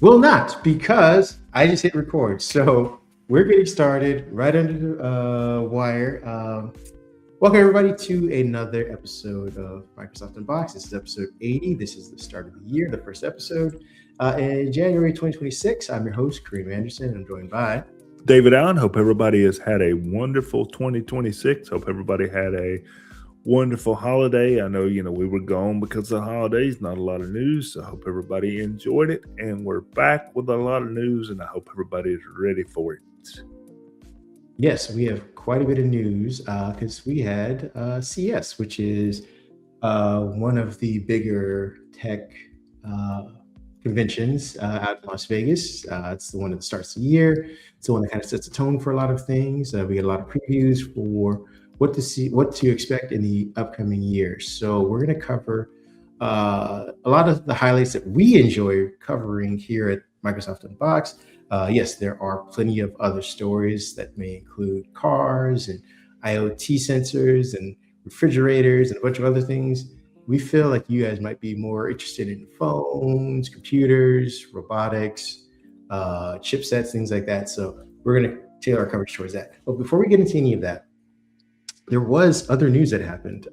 Will not, because I just hit record. So we're getting started right under the wire. Welcome, everybody, to another episode of Microsoft Unboxig. This is episode 80. This is the start of the year, the first episode. In January 2026, I'm your host, Kareem Anderson. I'm joined by David Allen. Hope everybody has had a wonderful 2026. Hope everybody had a wonderful holiday. I know, we were gone because of the holidays, not a lot of news. So I hope everybody enjoyed it. And we're back with a lot of news, and I hope everybody is ready for it. Yes, we have quite a bit of news because we had CES, which is one of the bigger tech conventions out in Las Vegas. It's the one that starts the year. It's the one that kind of sets a tone for a lot of things. We get a lot of previews for what to expect in the upcoming year. So we're going to cover a lot of the highlights that we enjoy covering here at Microsoft Unboxig. Yes, there are plenty of other stories that may include cars and IoT sensors and refrigerators and a bunch of other things. We feel like you guys might be more interested in phones, computers, robotics, chipsets, things like that. So we're going to tailor our coverage towards that. But before we get into any of that, there was other news that happened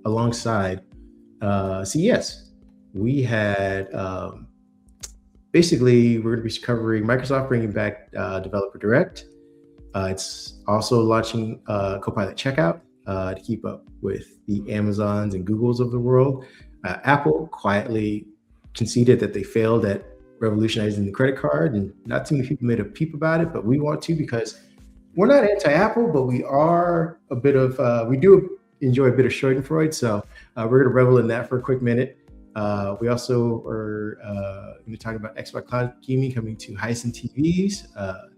alongside CES. We had basically, we're going to be covering Microsoft bringing back Developer Direct. It's also launching Copilot Checkout to keep up with the Amazons and Googles of the world. Apple quietly conceded that they failed at revolutionizing the credit card, and not too many people made a peep about it, but we want to because we're not anti-Apple, but we are a bit of, we do enjoy a bit of Schadenfreude, so we're going to revel in that for a quick minute. We also are going to talk about Xbox Cloud Gaming coming to Hisense TVs.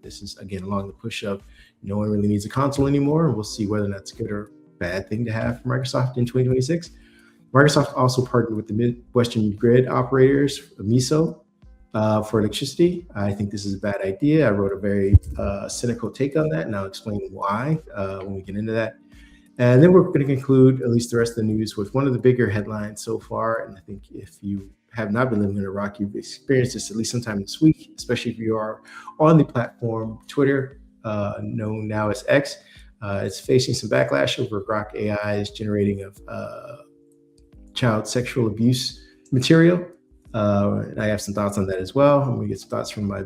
This is, again, along the push of no one really needs a console anymore, and we'll see whether that's a good or bad thing to have for Microsoft in 2026. Microsoft also partnered with the Midwestern Grid Operators, MISO, for electricity. I think this is a bad idea. I wrote a very cynical take on that, and I'll explain why when we get into that. And then we're going to conclude at least the rest of the news with one of the bigger headlines so far. And I think if you have not been living in Iraq, you've experienced this at least sometime this week, especially if you are on the platform Twitter, known now as X. It's facing some backlash over Grok AI's generating of child sexual abuse material. And I have some thoughts on that as well. I'm going to get some thoughts from my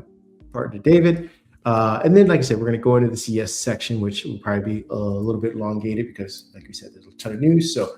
partner, David. And then, like I said, we're going to go into the CS section, which will probably be a little bit elongated because, like we said, there's a ton of news. So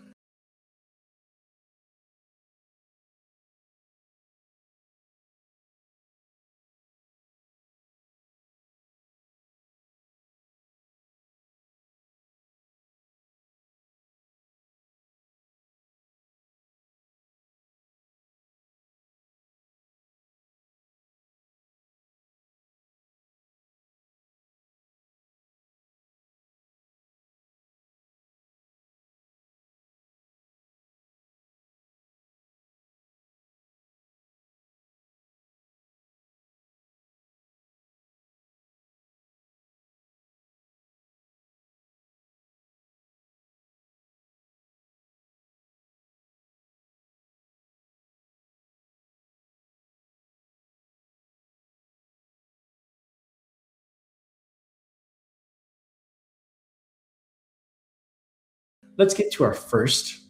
let's get to our first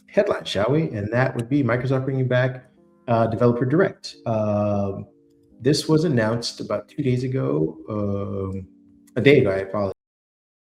headline, shall we? And that would be Microsoft bringing back Developer Direct. This was announced about 2 days ago, a day ago, I apologize.